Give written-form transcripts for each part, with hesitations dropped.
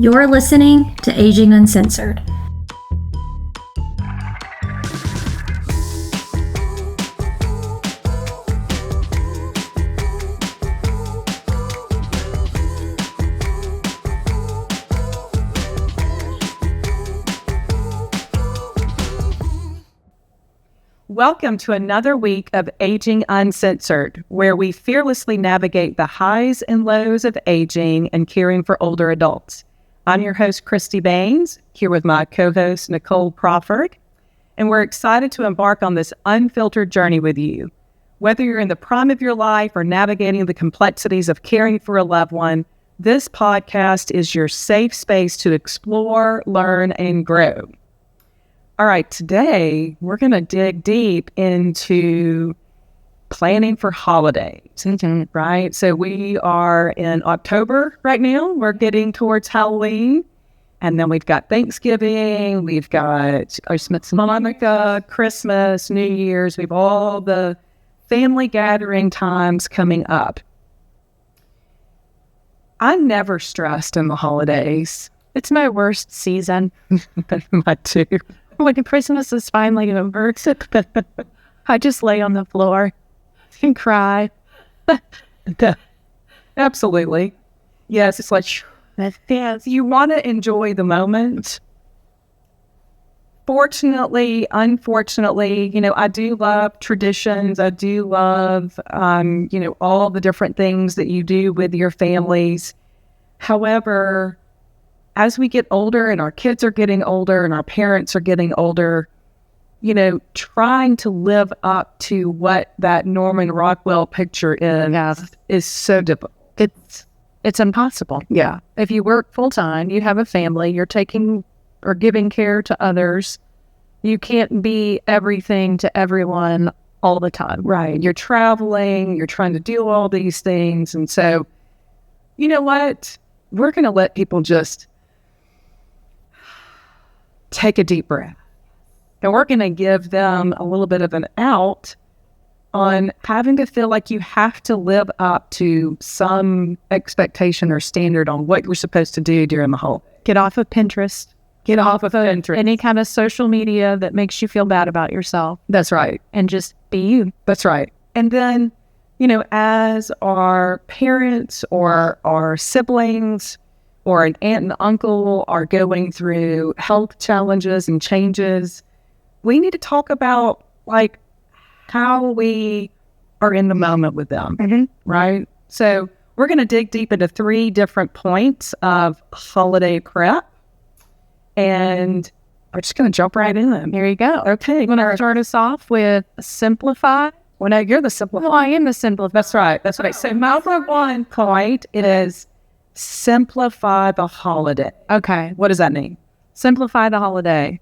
You're listening to Aging Uncensored. Welcome to another week of Aging Uncensored, where we fearlessly navigate the highs and lows of aging and caring for older adults. I'm your host, Christy Baines, here with my co-host, Nicole Crawford, and we're excited to embark on this unfiltered journey with you. Whether you're in the prime of your life or navigating the complexities of caring for a loved one, this podcast is your safe space to explore, learn, and grow. All right, today we're going to dig deep into planning for holidays, right? So we are in October right now. We're getting towards Halloween, and then we've got Thanksgiving, we've got Hanukkah, Christmas, New Year's. We've all the family gathering times coming up. I'm never stressed in the holidays. It's my worst season. Mine too. When Christmas is finally over, I just lay on the floor and cry. Absolutely. Yes, it's like, Yes. you want to enjoy the moment. Fortunately, unfortunately, I do love traditions. I do love, all the different things that you do with your families. However, as we get older and our kids are getting older and our parents are getting older, trying to live up to what that Norman Rockwell picture is so difficult. It's impossible. Yeah. If you work full time, you have a family, you're taking or giving care to others, you can't be everything to everyone all the time. Right. You're traveling, you're trying to do all these things. And so, you know what? We're going to let people just take a deep breath. And we're going to give them a little bit of an out on having to feel like you have to live up to some expectation or standard on what you're supposed to do during the holiday. Get off of Pinterest. Get off of Pinterest. Any kind of social media that makes you feel bad about yourself. That's right. And just be you. That's right. And then, as our parents or our siblings or an aunt and uncle are going through health challenges and changes, we need to talk about how we are in the moment with them, right? So we're going to dig deep into 3 different points of holiday prep, and we're just going to jump right in. Here you go. Okay. You want to start us off with simplify? Well, no, you're the simplify. Well, I am the simplify. That's right. That's right. So my one point is simplify the holiday. Okay. What does that mean? Simplify the holiday.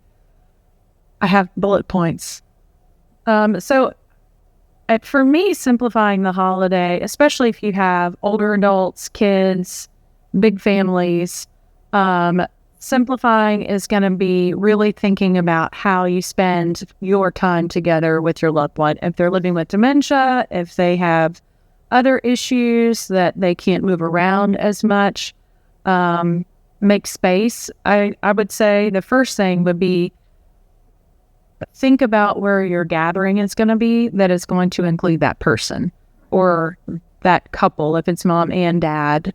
I have bullet points. For me, simplifying the holiday, especially if you have older adults, kids, big families, simplifying is going to be really thinking about how you spend your time together with your loved one. If they're living with dementia, if they have other issues that they can't move around as much, make space. I would say the first thing would be think about where your gathering is going to be that is going to include that person or that couple, if it's mom and dad.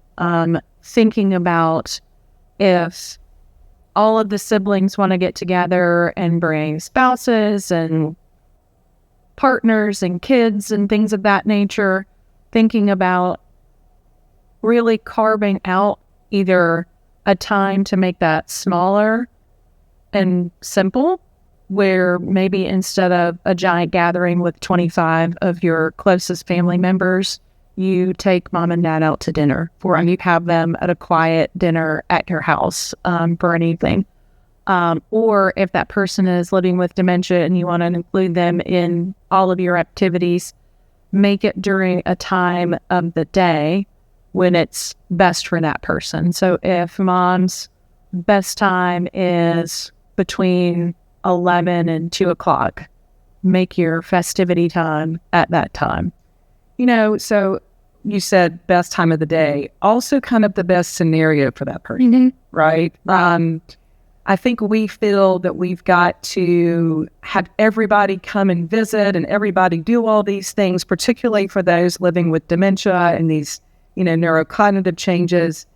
Thinking about if all of the siblings want to get together and bring spouses and partners and kids and things of that nature. Thinking about really carving out either a time to make that smaller and simple, where maybe instead of a giant gathering with 25 of your closest family members, you take mom and dad out to dinner, and you have them at a quiet dinner at your house for an evening. Or if that person is living with dementia and you want to include them in all of your activities, make it during a time of the day when it's best for that person. So if mom's best time is between 11 and 2 o'clock, make your festivity time at that time. So you said best time of the day, also kind of the best scenario for that person, right? I think we feel that we've got to have everybody come and visit and everybody do all these things, particularly for those living with dementia and these, neurocognitive changes.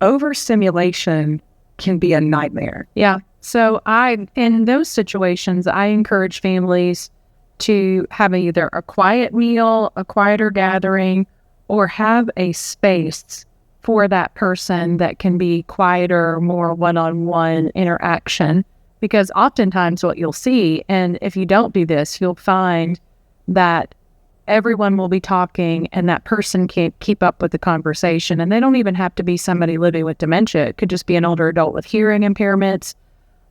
Overstimulation can be a nightmare. Yeah. So in those situations, I encourage families to have either a quiet meal, a quieter gathering, or have a space for that person that can be quieter, more one-on-one interaction. Because oftentimes what you'll see, and if you don't do this, you'll find that everyone will be talking and that person can't keep up with the conversation. And they don't even have to be somebody living with dementia. It could just be an older adult with hearing impairments.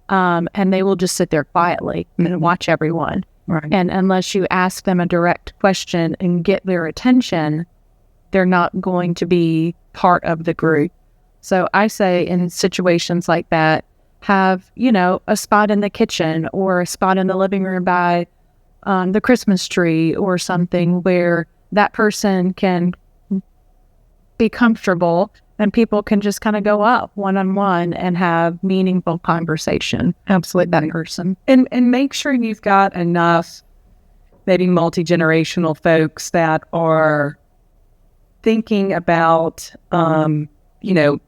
And they will just sit there quietly and watch everyone. Right. And unless you ask them a direct question and get their attention, they're not going to be part of the group. So I say in situations like that, have, a spot in the kitchen or a spot in the living room by the Christmas tree or something where that person can be comfortable and people can just kind of go up one-on-one and have meaningful conversation. Absolutely, that person. And make sure you've got enough maybe multi-generational folks that are thinking about, not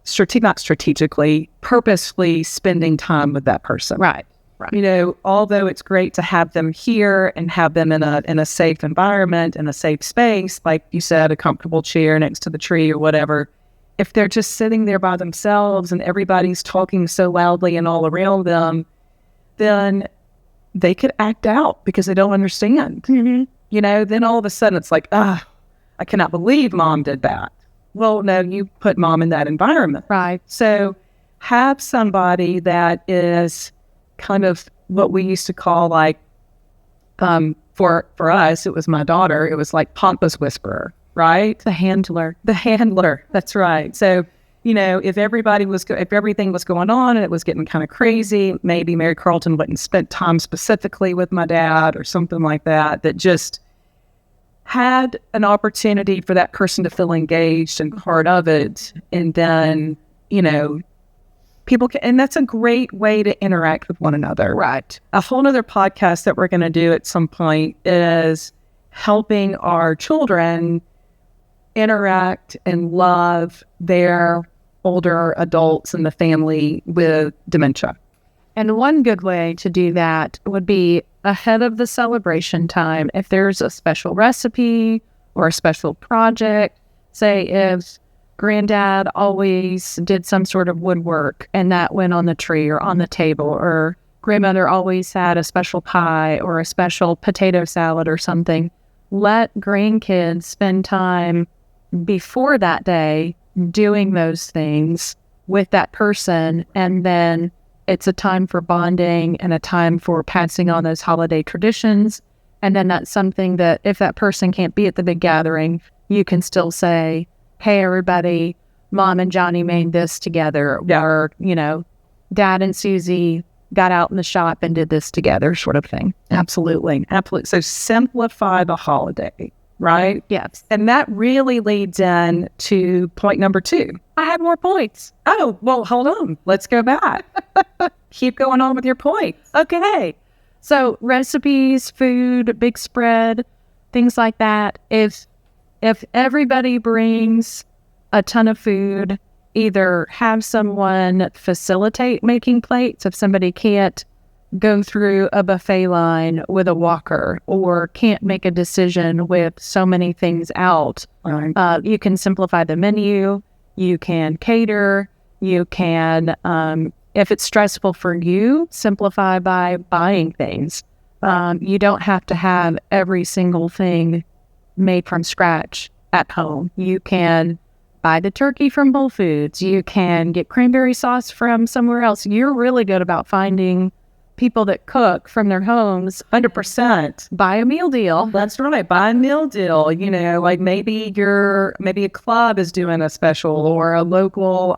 strategically, purposefully spending time with that person. Right. Although it's great to have them here and have them in a safe environment, in a safe space, like you said, a comfortable chair next to the tree or whatever, if they're just sitting there by themselves and everybody's talking so loudly and all around them, then they could act out because they don't understand. Then all of a sudden it's like, I cannot believe mom did that. Well, no, you put mom in that environment. Right. So have somebody that is kind of what we used to call like, for us, it was my daughter, it was like Pompa's whisperer, right? The handler. That's right. So, if everything was going on and it was getting kind of crazy, maybe Mary Carlton wouldn't spend time specifically with my dad or something like that, that just had an opportunity for that person to feel engaged and part of it. And then, people can, and that's a great way to interact with one another. Right. A whole nother podcast that we're going to do at some point is helping our children interact and love their older adults in the family with dementia. And one good way to do that would be ahead of the celebration time. If there's a special recipe or a special project, say if Granddad always did some sort of woodwork and that went on the tree or on the table, or grandmother always had a special pie or a special potato salad or something, let grandkids spend time before that day doing those things with that person. And then it's a time for bonding and a time for passing on those holiday traditions. And then that's something that if that person can't be at the big gathering, you can still say, hey, everybody, Mom and Johnny made this together. Yeah. Or, Dad and Susie got out in the shop and did this together, sort of thing. Absolutely. So simplify the holiday, right? Yes. And that really leads in to point number 2. I have more points. Oh, well, hold on. Let's go back. Keep going on with your points. Okay. So recipes, food, big spread, things like that. If everybody brings a ton of food, either have someone facilitate making plates if somebody can't go through a buffet line with a walker or can't make a decision with so many things out. Right. You can simplify the menu. You can cater. You can, if it's stressful for you, simplify by buying things. You don't have to have every single thing made from scratch at home. You can buy the turkey from Whole Foods. You can get cranberry sauce from somewhere else. You're really good about finding people that cook from their homes. 100%. Buy a meal deal. That's right. Buy a meal deal. Like maybe a club is doing a special, or a local,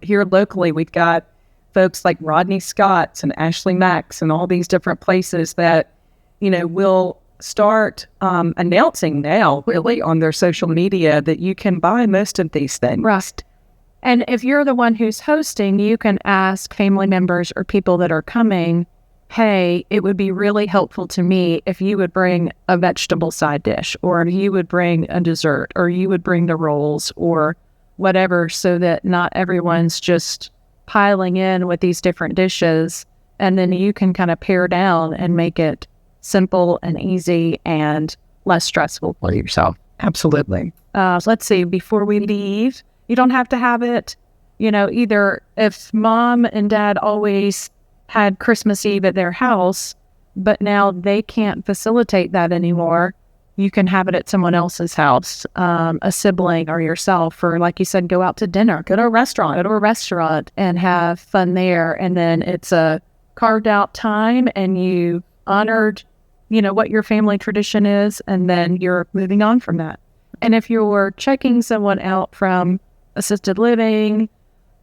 here locally, we've got folks like Rodney Scott's and Ashley Mack's and all these different places that, will start announcing now, really, on their social media that you can buy most of these things. Right. And if you're the one who's hosting, you can ask family members or people that are coming, hey, it would be really helpful to me if you would bring a vegetable side dish, or if you would bring a dessert, or you would bring the rolls, or whatever, so that not everyone's just piling in with these different dishes. And then you can kind of pare down and make it simple and easy and less stressful for yourself. Absolutely. Let's see, before we leave, you don't have to have it, either if mom and dad always had Christmas Eve at their house, but now they can't facilitate that anymore, you can have it at someone else's house, a sibling or yourself, or like you said, go out to dinner, go to a restaurant and have fun there. And then it's a carved out time and you honored, what your family tradition is, and then you're moving on from that. And if you're checking someone out from assisted living,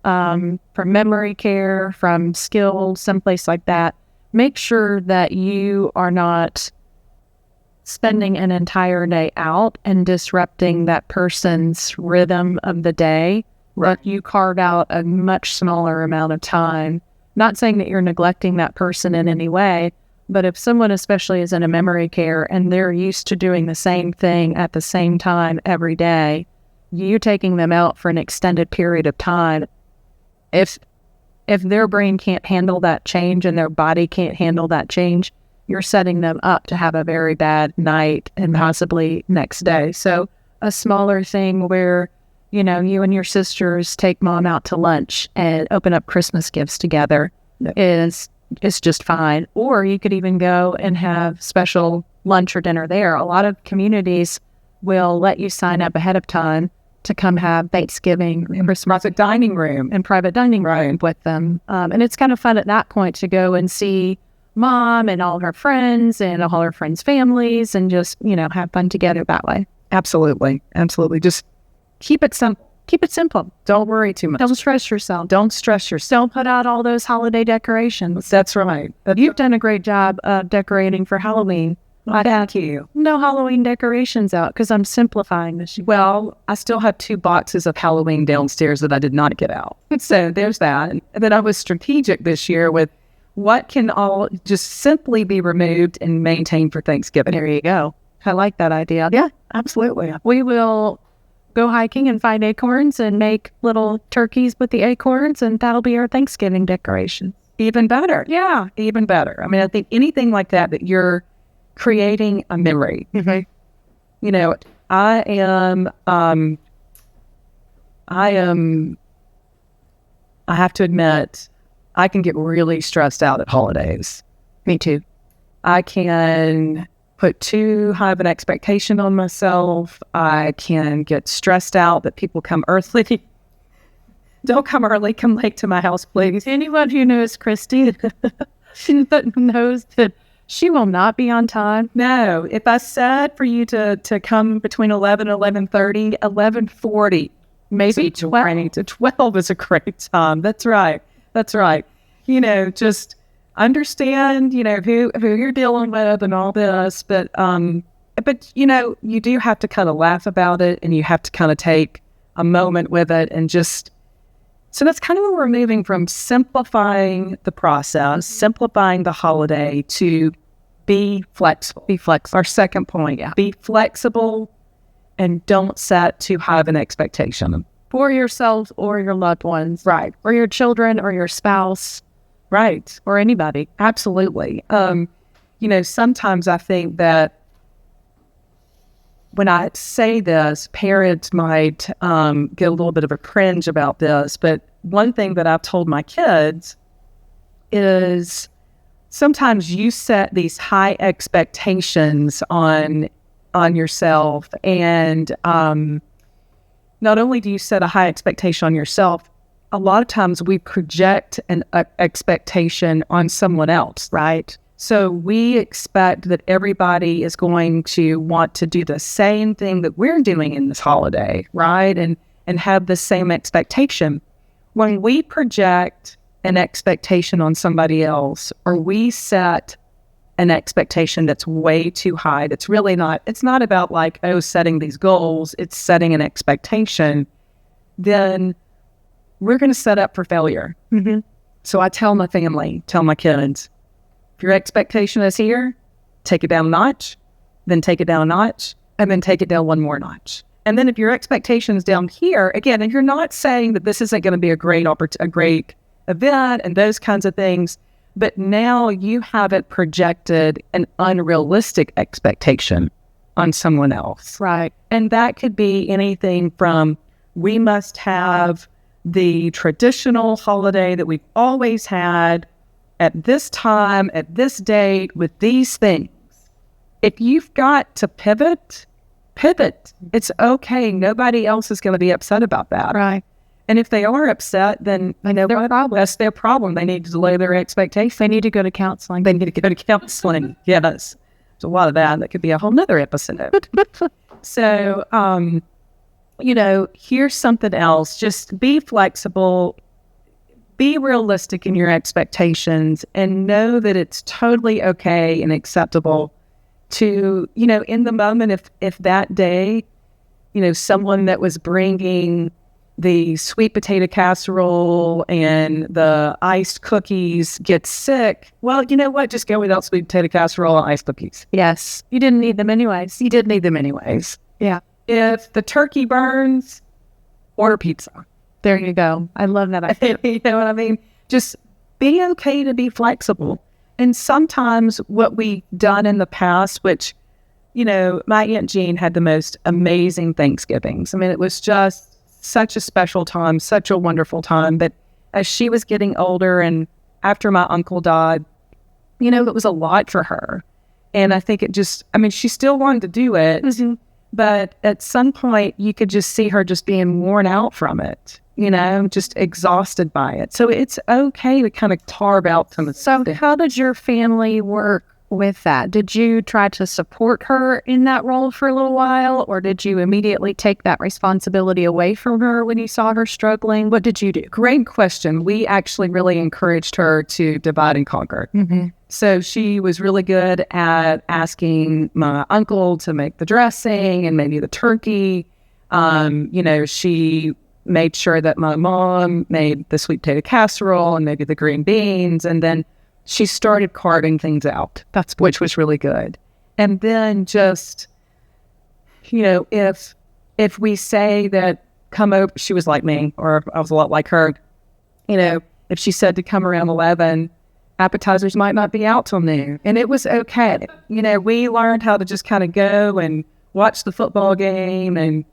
from memory care, from skilled, someplace like that, make sure that you are not spending an entire day out and disrupting that person's rhythm of the day. But you carve out a much smaller amount of time. Not saying that you're neglecting that person in any way, but if someone especially is in a memory care and they're used to doing the same thing at the same time every day, you taking them out for an extended period of time, if their brain can't handle that change and their body can't handle that change, you're setting them up to have a very bad night and possibly next day. So a smaller thing where, you and your sisters take mom out to lunch and open up Christmas gifts together is just fine. Or you could even go and have special lunch or dinner there. A lot of communities will let you sign up ahead of time to come have Thanksgiving and Private dining room. and private dining room with them. And it's kind of fun at that point to go and see mom and all her friends and all her friends' families and just, have fun together that way. Absolutely. Just keep it simple. Keep it simple. Don't worry too much. Don't stress yourself. Don't stress yourself. Don't put out all those holiday decorations. That's right. You've done a great job of decorating for Halloween. Thank you. No Halloween decorations out because I'm simplifying this year. Well, I still have 2 boxes of Halloween downstairs that I did not get out. So there's that. And then I was strategic this year with what can all just simply be removed and maintained for Thanksgiving. There you go. I like that idea. Yeah, absolutely. We will go hiking and find acorns and make little turkeys with the acorns, and that'll be our Thanksgiving decoration. Even better. Yeah. Even better. I mean, I think anything like that you're creating a memory. Mm-hmm. I have to admit, I can get really stressed out at holidays. Me too. I can put too high of an expectation on myself. I can get stressed out that people come early. Don't come early, come late to my house, please. Anyone who knows Christy knows that she will not be on time. No, if I said for you to come between 11 and 11:30, 11:40, maybe 12 to 12 is a great time. That's right. Just understand, who you're dealing with and all this, but you do have to kind of laugh about it, and you have to kind of take a moment with it and just, so that's kind of where we're moving from simplifying the process, simplifying the holiday to be flexible. Be flexible. Our second point, be flexible and don't set too high of an expectation. For yourself or your loved ones. Right. Or your children or your spouse. Right. Or anybody. Absolutely. Sometimes I think that when I say this, parents might get a little bit of a cringe about this, but one thing that I've told my kids is sometimes you set these high expectations on yourself, and not only do you set a high expectation on yourself, a lot of times we project an expectation on someone else, right? So we expect that everybody is going to want to do the same thing that we're doing in this holiday, right? And have the same expectation. When we project an expectation on somebody else, or we set an expectation that's way too high. It's really not, it's not about like, oh, setting these goals, it's setting an expectation, then we're going to set up for failure. Mm-hmm. So I tell my family, tell my kids, if your expectation is here, take it down a notch, then take it down a notch, and then take it down one more notch. And then if your expectation is down here, again, and you're not saying that this isn't going to be a great event and those kinds of things, but now you haven't projected an unrealistic expectation on someone else. Right. And that could be anything from, we must have the traditional holiday that we've always had at this time, at this date, with these things. If you've got to pivot. It's okay. Nobody else is going to be upset about that. Right. And if they are upset, then that's their problem. They need to delay their expectations. They need to go to counseling. They need to go to counseling. Yes. There's a lot of that. That could be a whole nother episode. So, here's something else. Just be flexible, be realistic in your expectations, and know that it's totally okay and acceptable to, in the moment, if that day, someone that was bringing the sweet potato casserole and the iced cookies gets sick, well, you know what? Just go without sweet potato casserole and iced cookies. Yes. You didn't need them anyways. You did need them anyways. Yeah. If the turkey burns, order pizza. There you go. I love that idea. You know what I mean? Just be okay to be flexible. And sometimes what we've done in the past, which, my Aunt Jean had the most amazing Thanksgivings. I mean, it was just such a special time, such a wonderful time. But as she was getting older and after my uncle died, it was a lot for her. And I think she still wanted to do it. Mm-hmm. But at some point, you could just see her just being worn out from it, just exhausted by it. So it's okay to kind of carve out some of So how did your family work with that? Did you try to support her in that role for a little while, or did you immediately take that responsibility away from her when you saw her struggling? What did you do? Great question. We actually really encouraged her to divide and conquer. Mm-hmm. So she was really good at asking my uncle to make the dressing and maybe the turkey. She made sure that my mom made the sweet potato casserole and maybe the green beans. And then she started carving things out, which was really good. And then just, if we say that come over, she was like me, or I was a lot like her, if she said to come around 11, appetizers might not be out till noon. And it was okay. We learned how to just kind of go and watch the football game and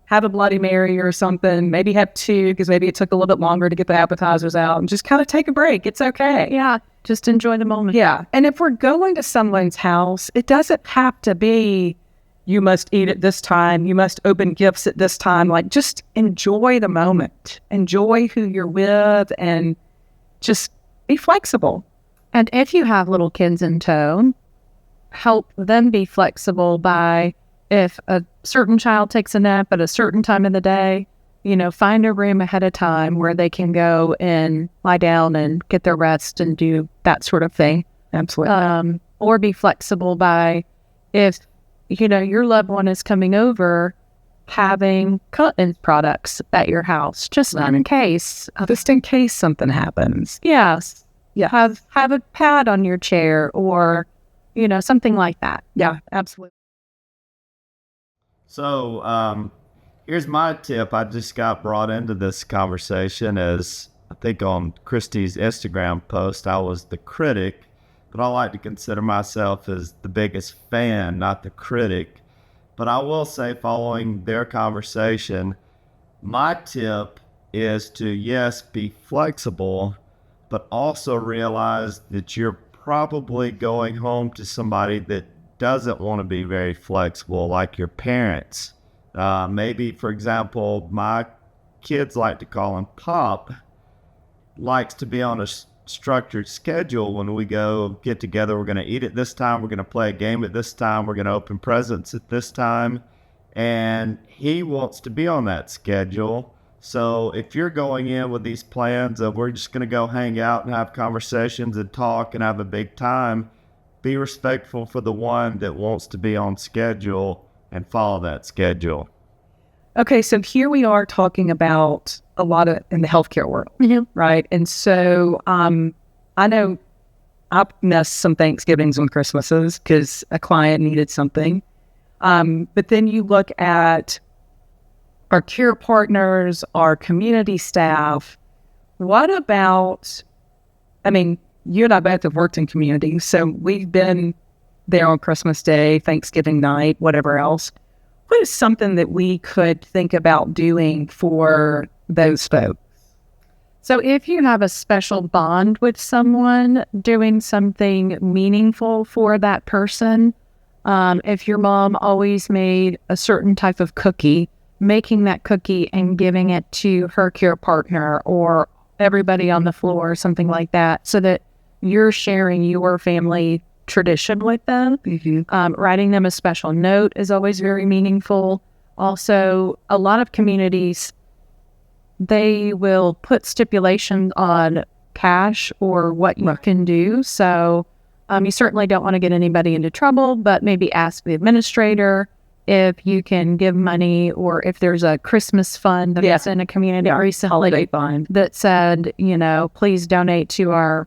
have a Bloody Mary or something, maybe have two, because maybe it took a little bit longer to get the appetizers out, and just kind of take a break. It's okay. Yeah. Just enjoy the moment. Yeah. And if we're going to someone's house, it doesn't have to be, you must eat at this time, you must open gifts at this time. Like, just enjoy the moment. Enjoy who you're with and just be flexible. And if you have little kids in tow, help them be flexible by, if a certain child takes a nap at a certain time of the day, find a room ahead of time where they can go and lie down and get their rest and do that sort of thing. Absolutely. Or be flexible by, if, your loved one is coming over, having cleaning products at your house, just in case. Just in case something happens. Yes. Yeah. Have a pad on your chair or, something like that. Yeah, absolutely. So, here's my tip. I just got brought into this conversation as, I think on Christy's Instagram post, I was the critic, but I like to consider myself as the biggest fan, not the critic. But I will say, following their conversation, my tip is to, yes, be flexible, but also realize that you're probably going home to somebody that doesn't want to be very flexible, like your parents. Maybe, for example, my kids like to call him Pop, likes to be on a structured schedule. When we go get together, we're going to eat at this time, we're going to play a game at this time, we're going to open presents at this time, and he wants to be on that schedule. So if you're going in with these plans of we're just going to go hang out and have conversations and talk and have a big time, be respectful for the one that wants to be on schedule and follow that schedule. Okay, so here we are talking about a lot of in the healthcare world, right? And so I know I missed some Thanksgivings and Christmases because a client needed something. But then you look at our care partners, our community staff. What about, I mean, you and I both have worked in community, so we've been there on Christmas Day, Thanksgiving night, whatever else. What is something that we could think about doing for those folks? So if you have a special bond with someone, doing something meaningful for that person, if your mom always made a certain type of cookie, making that cookie and giving it to her care partner or everybody on the floor, something like that, so that you're sharing your family tradition with them. Writing them a special note is always very meaningful. Also, a lot of communities, they will put stipulations on cash or what you can do. So you certainly don't want to get anybody into trouble, but maybe ask the administrator if you can give money, or if there's a Christmas fund that's in a community recently holiday fund that said, please donate to our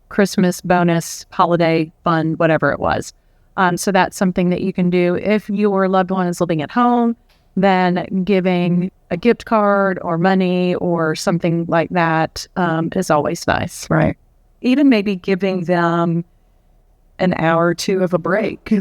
Christmas bonus holiday fund, whatever it was. So that's something that you can do. If your loved one is living at home, then giving a gift card or money or something like that is always nice. Right. Even maybe giving them an hour or two of a break.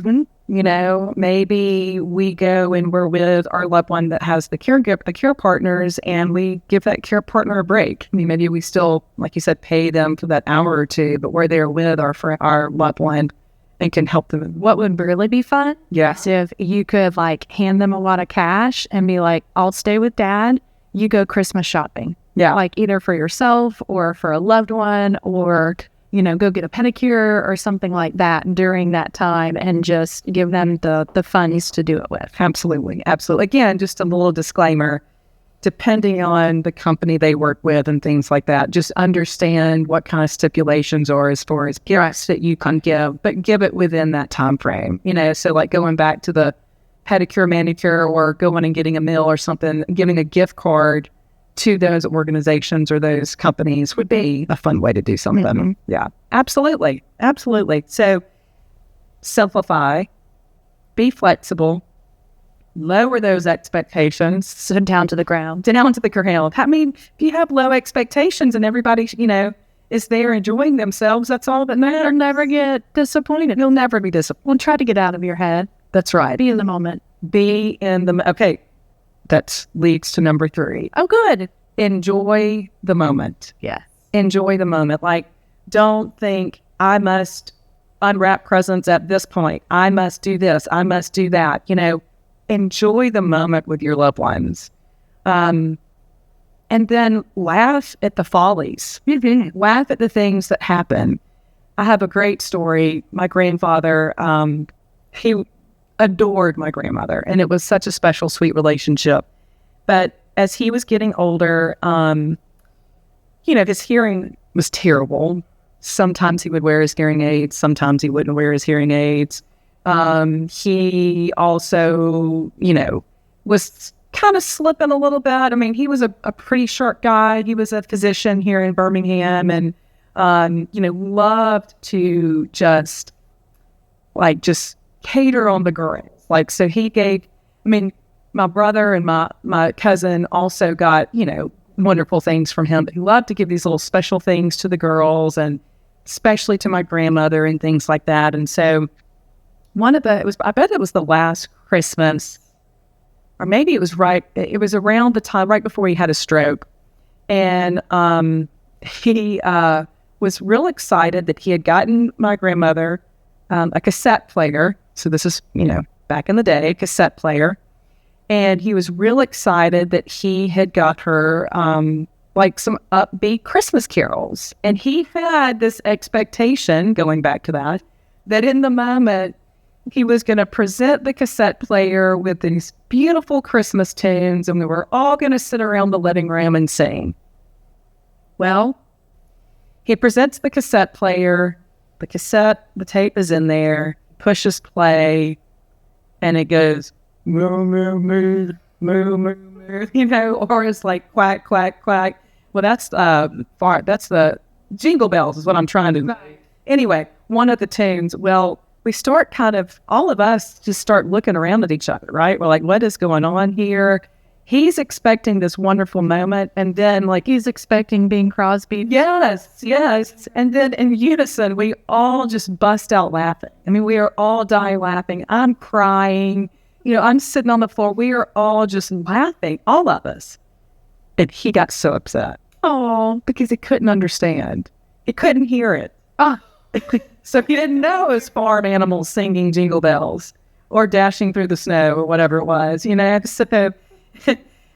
Maybe we go and we're with our loved one that has the care partners, and we give that care partner a break. I mean, maybe we still, like you said, pay them for that hour or two, but we're there with our loved one and can help them. What would really be fun? Yes. If you could hand them a lot of cash and be like, I'll stay with dad, you go Christmas shopping. Yeah. Like either for yourself or for a loved one, or go get a pedicure or something like that during that time, and just give them the funds to do it with. Absolutely. Absolutely. Again, just a little disclaimer, depending on the company they work with and things like that, just understand what kind of stipulations are as far as gifts that you can give, but give it within that time frame. So like going back to the pedicure, manicure, or going and getting a meal or something, giving a gift card to those organizations or those companies would be a fun way to do something. Yeah, absolutely. Absolutely. So simplify, be flexible, lower those expectations. So down to the ground. Down to the ground. I mean, if you have low expectations and everybody, is there enjoying themselves, that's all that matters. You'll never get disappointed. You'll never be disappointed. Well, try to get out of your head. That's right. Be in the moment. Okay. That leads to number 3. Oh, good. Enjoy the moment. Yeah. Enjoy the moment. Don't think I must unwrap presents at this point. I must do this. I must do that. Enjoy the moment with your loved ones. And then laugh at the follies. Laugh at the things that happen. I have a great story. My grandfather, he adored my grandmother, and it was such a special, sweet relationship. But as he was getting older, his hearing was terrible. Sometimes he would wear his hearing aids. Sometimes he wouldn't wear his hearing aids. He also, was kind of slipping a little bit. I mean, he was a pretty sharp guy. He was a physician here in Birmingham, and, loved to just cater on the girls. So he gave, my brother and my cousin also got, wonderful things from him. But he loved to give these little special things to the girls, and especially to my grandmother and things like that. And so I bet it was the last Christmas, or maybe it was around the time right before he had a stroke. And he was real excited that he had gotten my grandmother a cassette player. So this is, back in the day, cassette player. And he was real excited that he had got her some upbeat Christmas carols. And he had this expectation, going back to that in the moment he was going to present the cassette player with these beautiful Christmas tunes, and we were all going to sit around the living room and sing. Well, he presents the cassette player, the cassette, the tape is in there, pushes play, and it goes, moo, moo, moo, moo, moo, moo, you know, or it's like quack, quack, quack. Well, that's the Jingle Bells is what I'm trying to do. Anyway, one of the tunes, well, we start all of us just start looking around at each other, right? We're like, what is going on here? He's expecting this wonderful moment, and then He's expecting Bing Crosby. yes. And then in unison, we all just bust out laughing. I mean, we are all dying laughing. I'm crying. You know, I'm sitting on the floor. We are all just laughing, all of us. And he got so upset. Oh, because he couldn't understand. He couldn't hear it. So he didn't know it was farm animals singing Jingle Bells or dashing through the snow or whatever it was, you know. So,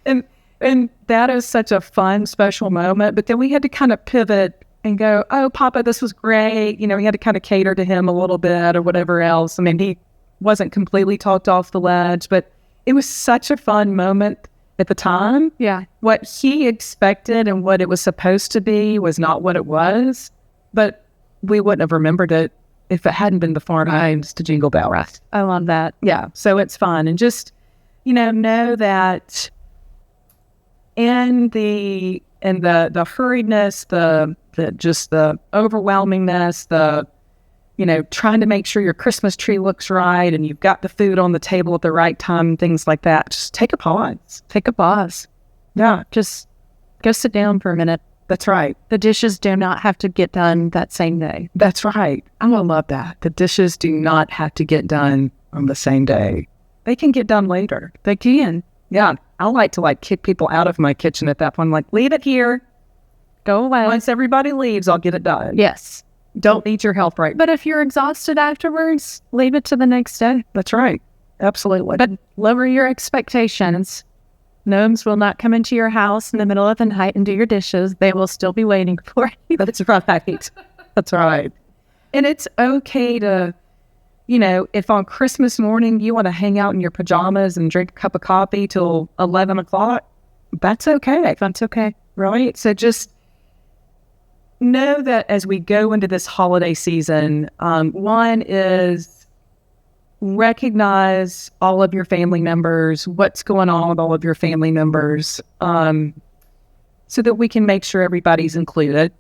and that is such a fun, special moment. But then we had to kind of pivot and go, oh, Papa, this was great. You know, we had to kind of cater to him a little bit or whatever else. I mean, he wasn't completely talked off the ledge, but it was such a fun moment at the time. Yeah. What he expected and what it was supposed to be was not what it was, but we wouldn't have remembered it if it hadn't been the farm hymns to Jingle Bell. Right. I love that. Yeah. So it's fun. And just, you know that in the hurriedness, the overwhelmingness, you know, trying to make sure your Christmas tree looks right and you've got the food on the table at the right time and things like that. Just take a pause. Take a pause. Yeah. Just go sit down for a minute. That's right. The dishes do not have to get done that same day. That's right. I love that. The dishes do not have to get done on the same day. They can get done later. They can. Yeah. I like to kick people out of my kitchen at that point. I'm like, leave it here. Go away. Once everybody leaves, I'll get it done. Yes. Don't need your help right now. But if you're exhausted afterwards, leave it to the next day. That's right. Absolutely. But lower your expectations. Gnomes will not come into your house in the middle of the night and do your dishes. They will still be waiting for you. That's right. That's right. And it's okay to, you know, if on Christmas morning you want to hang out in your pajamas and drink a cup of coffee till 11 o'clock, that's okay. That's okay. Right? So just know that as we go into this holiday season, one is recognize all of your family members, what's going on with all of your family members, so that we can make sure everybody's included.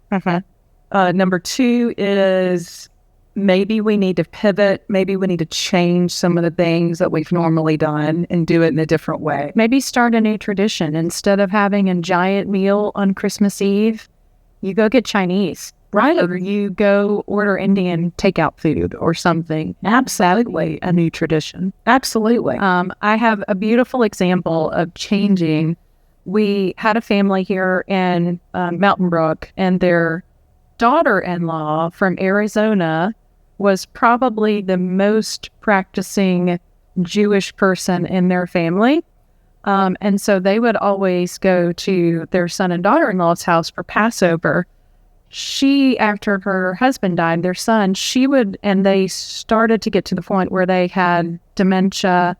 Number two is maybe we need to pivot. Maybe we need to change some of the things that we've normally done and do it in a different way. Maybe start a new tradition. Instead of having a giant meal on Christmas Eve, you go get Chinese. Right. Or you go order Indian takeout food or something. Absolutely. A new tradition. Absolutely. I have a beautiful example of changing. We had a family here in Mountain Brook, and their daughter-in-law from Arizona was probably the most practicing Jewish person in their family. And so they would always go to their son and daughter-in-law's house for Passover. She, after her husband died, their son, and they started to get to the point where they had dementia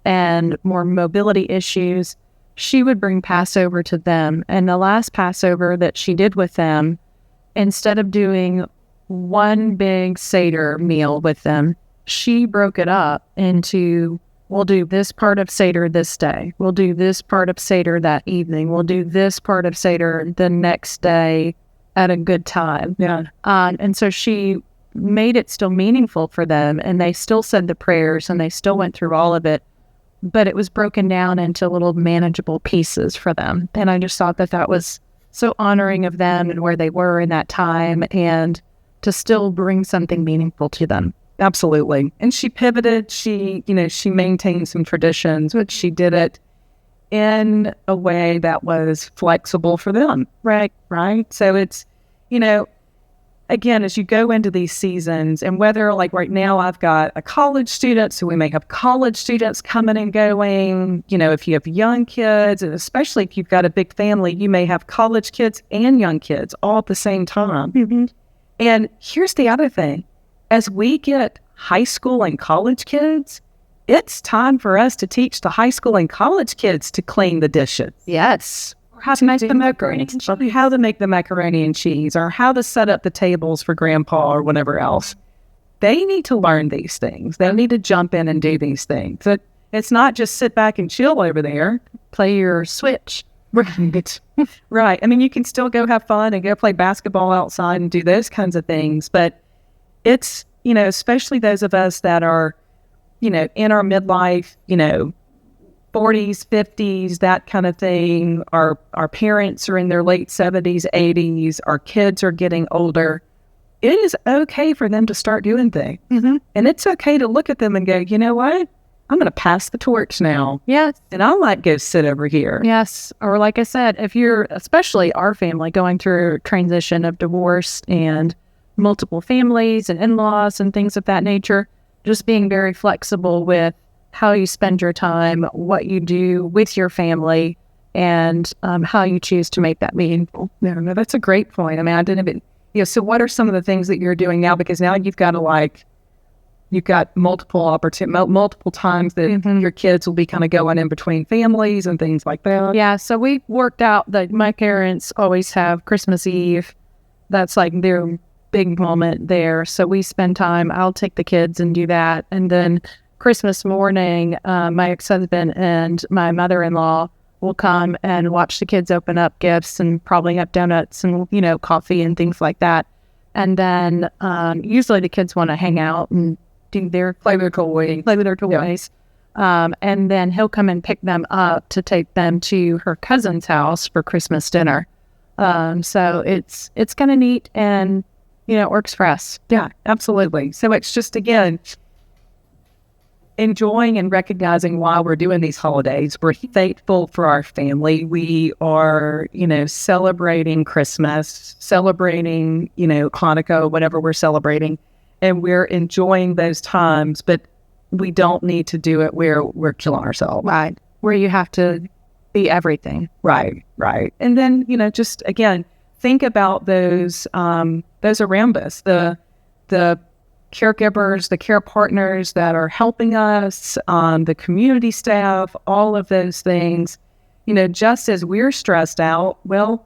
and more mobility issues. She would bring Passover to them. And the last Passover that she did with them, instead of doing one big Seder meal with them, she broke it up into, we'll do this part of Seder this day. We'll do this part of Seder that evening. We'll do this part of Seder the next day at a good time. Yeah. And so she made it still meaningful for them, and they still said the prayers and they still went through all of it, but it was broken down into little manageable pieces for them. And I just thought that was so honoring of them and where they were in that time, and to still bring something meaningful to them. Absolutely. And she pivoted. She maintained some traditions, but she did it in a way that was flexible for them. Right. So it's, again, as you go into these seasons, and whether right now I've got a college student, so we may have college students coming and going, if you have young kids, and especially if you've got a big family, you may have college kids and young kids all at the same time. Mm-hmm. And here's the other thing. As we get high school and college kids, it's time for us to teach the high school and college kids to clean the dishes. Yes. how to make the macaroni and cheese, how to make the macaroni and cheese, or how to set up the tables for grandpa or whatever else. They need to learn these things. They need to jump in and do these things. It's not just sit back and chill over there. Play your Switch. Right. Right. I mean, you can still go have fun and go play basketball outside and do those kinds of things. But it's, especially those of us that are, in our midlife, 40s, 50s, that kind of thing. Our parents are in their late 70s, 80s. Our kids are getting older. It is okay for them to start doing things. Mm-hmm. And it's okay to look at them and go, you know what? I'm going to pass the torch now. Yes. And I might go sit over here. Yes. Or like I said, if you're, especially our family, going through a transition of divorce and multiple families and in-laws and things of that nature, just being very flexible with how you spend your time, what you do with your family, and how you choose to make that meaningful. No, that's a great point. I mean, I didn't even, so what are some of the things that you're doing now? Because now you've got multiple times that your kids will be kind of going in between families and things like that. Yeah, so we worked out that my parents always have Christmas Eve. That's like their big moment there. So we spend time, I'll take the kids and do that. And then Christmas morning, my ex-husband and my mother-in-law will come and watch the kids open up gifts and probably have donuts and, coffee and things like that. And then usually the kids want to hang out and play with their toys. And then he'll come and pick them up to take them to her cousin's house for Christmas dinner. So it's kind of neat and, it works for us. Yeah, absolutely. So it's just, again, enjoying and recognizing why we're doing these holidays. We're thankful for our family. We are, celebrating Christmas, celebrating, Hanukkah, whatever we're celebrating. And we're enjoying those times, but we don't need to do it where we're killing ourselves. Right. Where you have to be everything. Right. And then, just, again, think about those around us, the caregivers, the care partners that are helping us, the community staff, all of those things. Just as we're stressed out, well,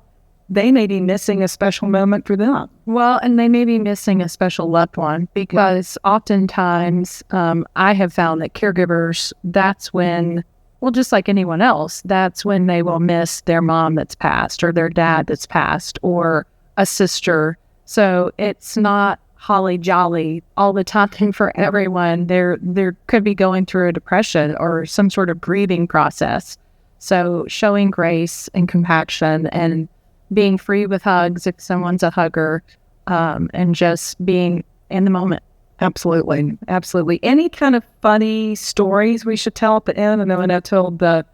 they may be missing a special moment for them. Well, and they may be missing a special loved one because oftentimes I have found that caregivers, that's when, well, just like anyone else, that's when they will miss their mom that's passed or their dad that's passed or a sister. So it's not holly jolly all the time for everyone. There could be going through a depression or some sort of grieving process. So showing grace and compassion and being free with hugs if someone's a hugger, and just being in the moment. Absolutely. Any kind of funny stories we should tell at the end? I know told the,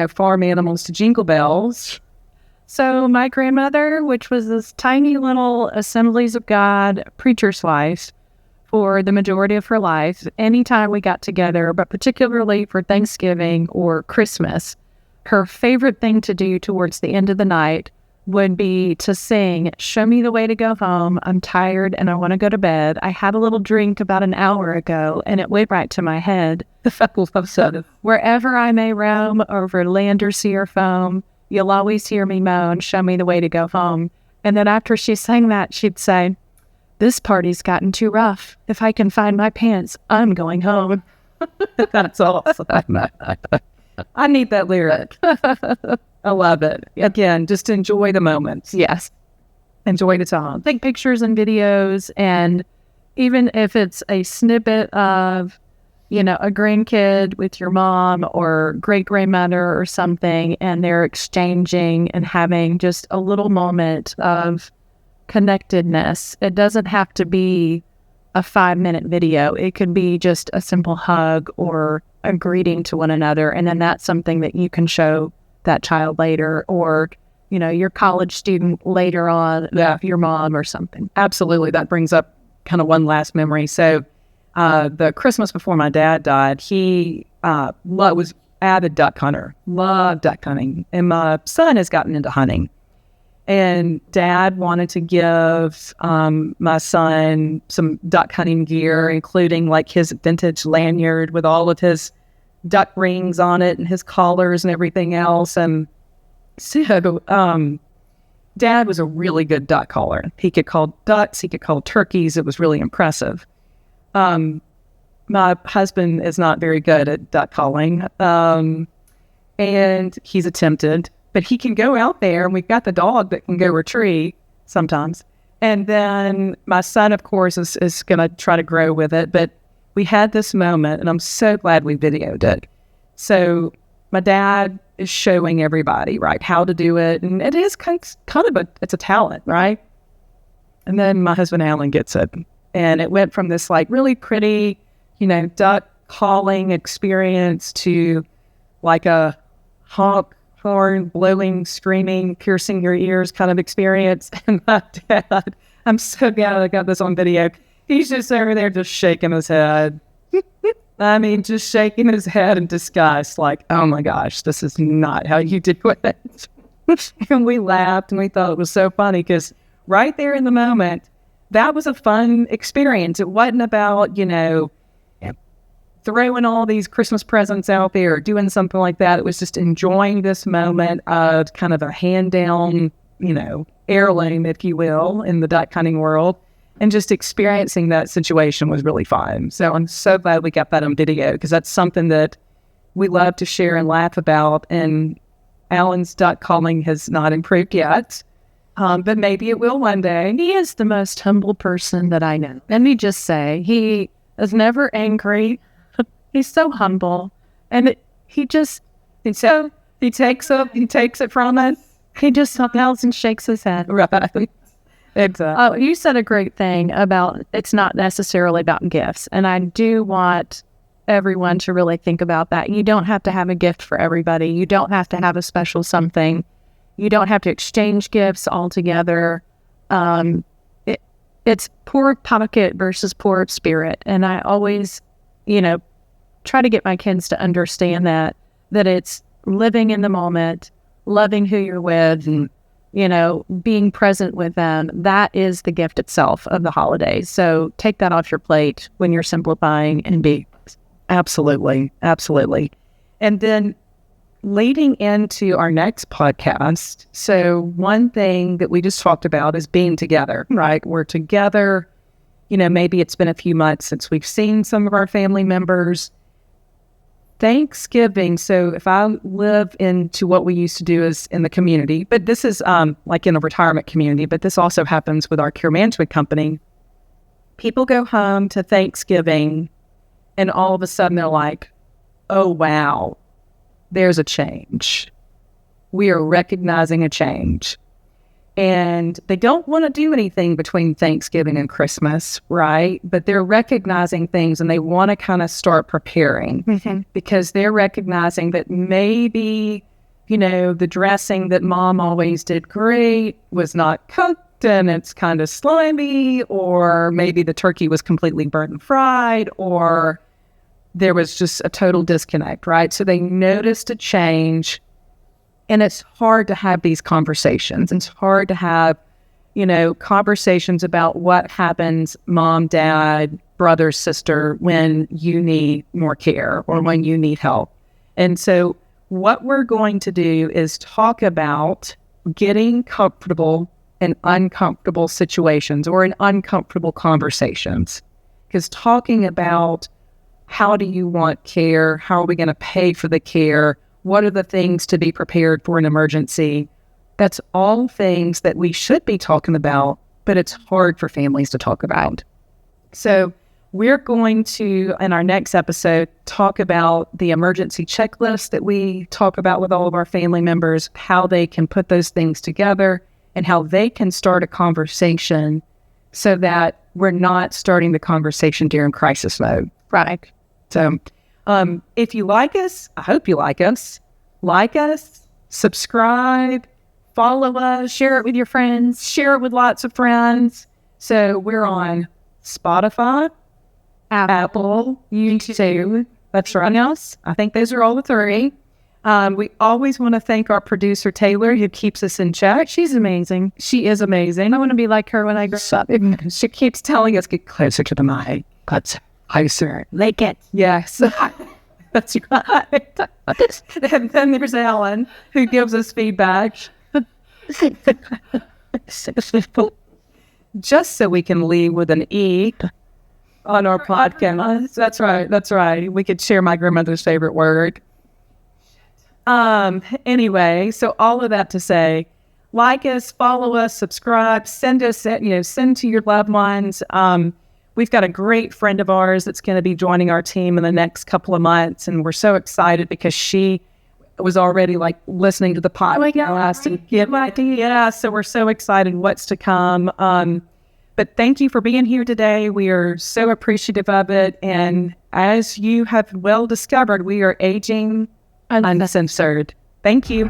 farm animals to jingle bells. So my grandmother, which was this tiny little Assemblies of God preacher's wife for the majority of her life, anytime we got together, but particularly for Thanksgiving or Christmas, her favorite thing to do towards the end of the night would be to sing, "Show me the way to go home. I'm tired and I want to go to bed. I had a little drink about an hour ago and it went right to my head. Wherever I may roam over land or sea or foam, you'll always hear me moan, show me the way to go home." And then after she sang that, she'd say, "This party's gotten too rough. If I can find my pants, I'm going home." That's awesome. I need that lyric. I love it. Again, just enjoy the moments. Yes. Enjoy the time. Take pictures and videos, and even if it's a snippet of, a grandkid with your mom or great-grandmother or something, and they're exchanging and having just a little moment of connectedness. It doesn't have to be a 5-minute video. It could be just a simple hug or a greeting to one another. And then that's something that you can show that child later, or, your college student later on, your mom or something. Absolutely. That brings up kind of one last memory. So the Christmas before my dad died, he was avid duck hunter, loved duck hunting. And my son has gotten into hunting. And Dad wanted to give my son some duck hunting gear, including like his vintage lanyard with all of his duck rings on it and his collars and everything else. And So, Dad was a really good duck caller. He could call ducks. He could call turkeys. It was really impressive. My husband is not very good at duck calling, and he's attempted, but he can go out there, and we've got the dog that can go retrieve sometimes. And then my son, of course, is going to try to grow with it. But we had this moment, and I'm so glad we videoed it. So my dad is showing everybody, right, how to do it. And it is kind of it's a talent, right? And then my husband, Alan, gets it. And it went from this like really pretty, duck calling experience to like a honk, horn, blowing, screaming, piercing your ears kind of experience. And my dad, I'm so glad I got this on video. He's just over there just shaking his head. I mean, just shaking his head in disgust, like, oh my gosh, this is not how you do it. And we laughed and we thought it was so funny because right there in the moment, that was a fun experience. It wasn't about, throwing all these Christmas presents out there or doing something like that. It was just enjoying this moment of kind of a hand-down, heirloom, if you will, in the duck hunting world. And just experiencing that situation was really fun. So I'm so glad we got that on video because that's something that we love to share and laugh about. And Alan's duck calling has not improved yet, but maybe it will one day. He is the most humble person that I know. Let me just say, he is never angry. He's so humble. And he takes it from us. He just smiles and shakes his head. Right. Exactly. Oh, you said a great thing about it's not necessarily about gifts. And I do want everyone to really think about that. You don't have to have a gift for everybody. You don't have to have a special something. You don't have to exchange gifts altogether. It's poor pocket versus poor spirit. And I always, try to get my kids to understand that it's living in the moment, loving who you're with, and being present with them. That is the gift itself of the holidays. So take that off your plate when you're simplifying and be. Absolutely. Absolutely. And then leading into our next podcast. So one thing that we just talked about is being together, right? We're together, maybe it's been a few months since we've seen some of our family members. Thanksgiving. So if I live into what we used to do is in the community, but this is like in a retirement community, but this also happens with our care management company. People go home to Thanksgiving and all of a sudden they're like, oh, wow, there's a change. We are recognizing a change. And they don't want to do anything between Thanksgiving and Christmas, right? But they're recognizing things and they want to kind of start preparing because they're recognizing that maybe, the dressing that mom always did great was not cooked and it's kind of slimy, or maybe the turkey was completely burnt and fried, or there was just a total disconnect, right? So they noticed a change. And it's hard to have these conversations. It's hard to have, conversations about what happens, mom, dad, brother, sister, when you need more care or when you need help. And so what we're going to do is talk about getting comfortable in uncomfortable situations or in uncomfortable conversations. Because talking about how do you want care, how are we going to pay for the care, what are the things to be prepared for an emergency? That's all things that we should be talking about, but it's hard for families to talk about. So we're going to, in our next episode, talk about the emergency checklist that we talk about with all of our family members, how they can put those things together and how they can start a conversation so that we're not starting the conversation during crisis mode. Right. So if you like us, I hope you like us, subscribe, follow us, Share it with your friends. share it with lots of friends. So we're on Spotify, Apple, YouTube. That's right. Else. I think those are all the three. We always want to thank our producer, Taylor, who keeps us in check. She's amazing. She is amazing. I want to be like her when I grow up. She keeps telling us, get closer to the mic. Closer. Like it. Yes. That's right. And then there's Ellen, who gives us feedback. Just so we can leave with an E on our podcast. That's right. That's right. We could share my grandmother's favorite word. Anyway, so all of that to say, like us, follow us, subscribe, send us, send to your loved ones. We've got a great friend of ours that's going to be joining our team in the next couple of months. And we're so excited because she was already like listening to the podcast and give ideas. So we're so excited what's to come. But thank you for being here today. We are so appreciative of it. And as you have well discovered, we are aging uncensored. Thank you.